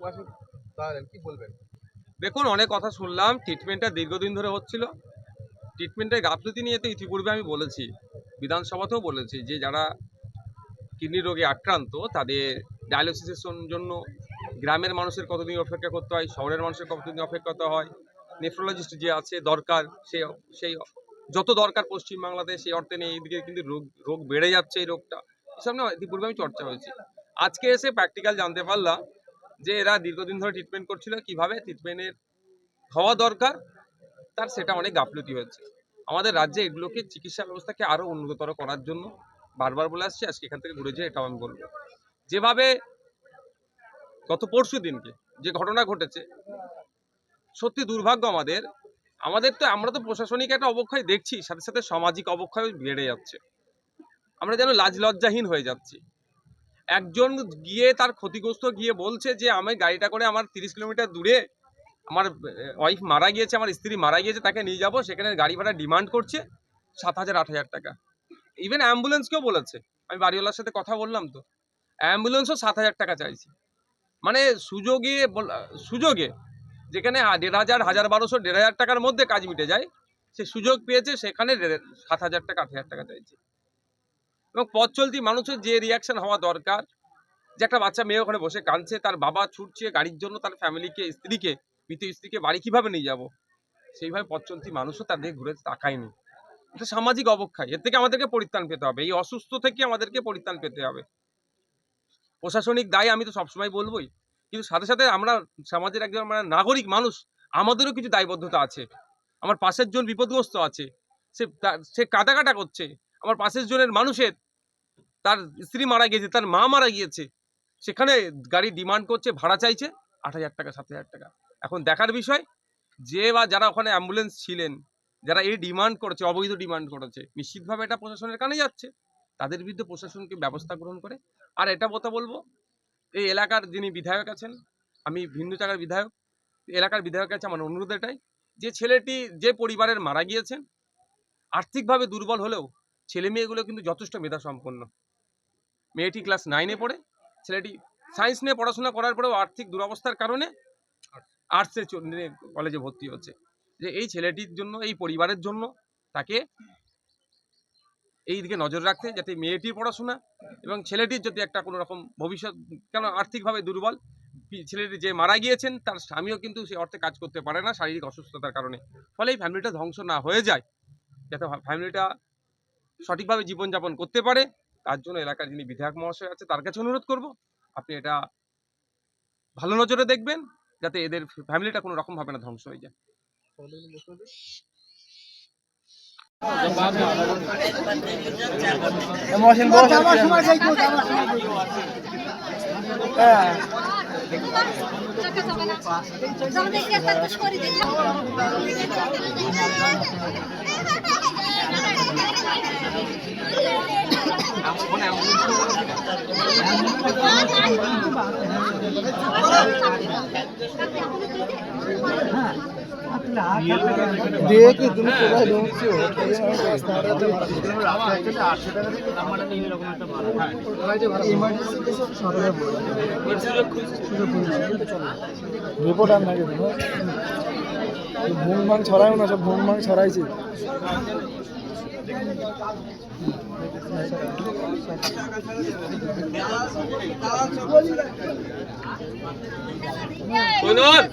পাশে দাঁড়ালেন, কি বলবেন? দেখুন, অনেক কথা শুনলাম। ট্রিটমেন্টটা দীর্ঘদিন ধরে হচ্ছিল। ট্রিটমেন্টের গাফিলতি নিয়ে তো ইতিপূর্বে আমি বলেছি, বিধানসভাতেও বলেছি যে যারা কিডনি রোগে আক্রান্ত তাদের ডায়ালিসিসের জন্য গ্রামের মানুষের কতদিন অপেক্ষা করতে হয়, শহরের মানুষের কতদিন অপেক্ষা করতে হয়, নেফ্রোলজিস্ট যে আছে দরকার সেই যত দরকার পশ্চিমবাংলাতে সেই অর্থে নেই। এইদিকে কিন্তু রোগ বেড়ে যাচ্ছে, এই রোগটা এসব নিয়ে ইতিপূর্বে আমি চর্চা হয়েছে। আজকে এসে প্র্যাকটিক্যাল জানতে পারলাম যে এরা দীর্ঘদিন ধরে ট্রিটমেন্ট করছিল, কিভাবে ট্রিটমেন্টের হওয়া দরকার তার সেটা অনেক গাফলতি হয়েছে। আমাদের রাজ্যে এগুলোকে চিকিৎসা ব্যবস্থাকে আরো উন্নততর করার জন্য বারবার বলে আসছি, আজকে এখান থেকে ঘুরে যেয়ে এটাও আমি বলবো। যেভাবে গত পরশু দিনকে যে ঘটনা ঘটেছে, সত্যি দুর্ভাগ্য আমরা তো প্রশাসনিক একটা অবক্ষয় দেখছি, সাথে সাথে সামাজিক অবক্ষয় বেড়ে যাচ্ছে। আমরা যেন লাজ লজ্জাহীন হয়ে যাচ্ছি। একজন গিয়ে তার ক্ষতিগ্রস্ত গিয়ে বলছে যে আমি গাড়িটা করে আমার 30 কিলোমিটার দূরে আমার ওয়াইফ মারা গিয়েছে, আমার স্ত্রী মারা গিয়েছে, তাকে নিয়ে যাব, সেখানে গাড়ি ভাড়া ডিমান্ড করছে 7,000-8,000 টাকা। ইভেন অ্যাম্বুলেন্সকেও বলেছে, আমি বাড়িওয়ালার সাথে কথা বললাম, তো অ্যাম্বুলেন্সও 7,000 টাকা চাইছে। মানে সুযোগে যেখানে 1,500, 1,1200, 1,500 টাকার মধ্যে কাজ মিটে যায়, সে সুযোগ পেয়েছে, সেখানে 7,000 টাকা, 8,000 টাকা চাইছে। এবং পথ চলতি মানুষের যে রিয়াকশন হওয়া দরকার, যে একটা বাচ্চা মেয়ে ওখানে বসে কাঁদছে, তার বাবা ছুটছে গাড়ির জন্য, তার ফ্যামিলিকে, মৃত স্ত্রীকে বাড়ি কিভাবে নিয়ে যাব, সেইভাবে পথ চলতি মানুষও তাদের ঘুরে তাকায়নি। এটা সামাজিক অবক্ষয়। এর থেকে আমাদেরকে পরিত্রাণ পেতে হবে, এই অসুস্থ থেকে আমাদেরকে পরিত্রাণ পেতে হবে। প্রশাসনিক দায় আমি তো সবসময় বলবোই, কিন্তু সাথে সাথে আমরা সমাজের একজন নাগরিক মানুষ, আমাদেরও কিছু দায়বদ্ধতা আছে। আমার পাশের জন বিপদগ্রস্ত আছে, সে কাটা করছে, আমার পাশের জনের মানুষের তার স্ত্রী মারা গিয়েছে, তার মা মারা গিয়েছে, সেখানে গাড়ি ডিমান্ড করছে, ভাড়া চাইছে 8,000 টাকা, 7,000 টাকা। এখন দেখার বিষয় যে বা যারা ওখানে অ্যাম্বুলেন্স ছিলেন, যারা এই ডিমান্ড করেছে, অবৈধ ডিমান্ড করেছে, নিশ্চিতভাবে এটা প্রশাসনের কানে যাচ্ছে। তাদের বিরুদ্ধে প্রশাসনকে ব্যবস্থা গ্রহণ করে। আর এটা কথা বলবো, এই এলাকার যিনি বিধায়ক আছেন, আমি ভিন্ন জায়গার বিধায়ক, এলাকার বিধায়কের কাছে আমার অনুরোধ এটাই, যে ছেলেটি যে পরিবারের মারা গিয়েছেন, আর্থিকভাবে দুর্বল হলেও ছেলে মেয়েগুলো কিন্তু যথেষ্ট মেধা সম্পন্ন। মেয়েটি ক্লাস 9-এ পড়ে, ছেলেটি সায়েন্স নিয়ে পড়াশোনা করার পরেও আর্থিক দুরবস্থার কারণে আর্টসের কলেজে ভর্তি হচ্ছে। যে এই ছেলেটির জন্য, এই পরিবারের জন্য তাকে এই দিকে নজর রাখতে, যাতে মেয়েটির পড়াশোনা এবং ছেলেটির যদি একটা কোনো রকম ভবিষ্যৎ, কেন আর্থিকভাবে দুর্বল, ছেলেটি যে মারা গিয়েছেন তার স্বামীও কিন্তু সেই অর্থে কাজ করতে পারে না শারীরিক অসুস্থতার কারণে। ফলে এই ফ্যামিলিটা ধ্বংস না হয়ে যায়, যাতে ফ্যামিলিটা সঠিকভাবে জীবনযাপন করতে পারে, তার জন্য এলাকার যিনি বিধায়ক মহাশয় আছে তার কাছে অনুরোধ করব, আপনি এটা ভালো নজরে দেখবেন, যাতে এদের ফ্যামিলিটা কোনো রকম ভাবে না ধ্বংস হয়ে যায়। দিয়ে কি তুমি কোথায় ঢুকছো? রিপোর্ট আর নাকি ভুং ভাং ছড়ায় না, সব ভুং ভাং ছড়াইছে। শুনুন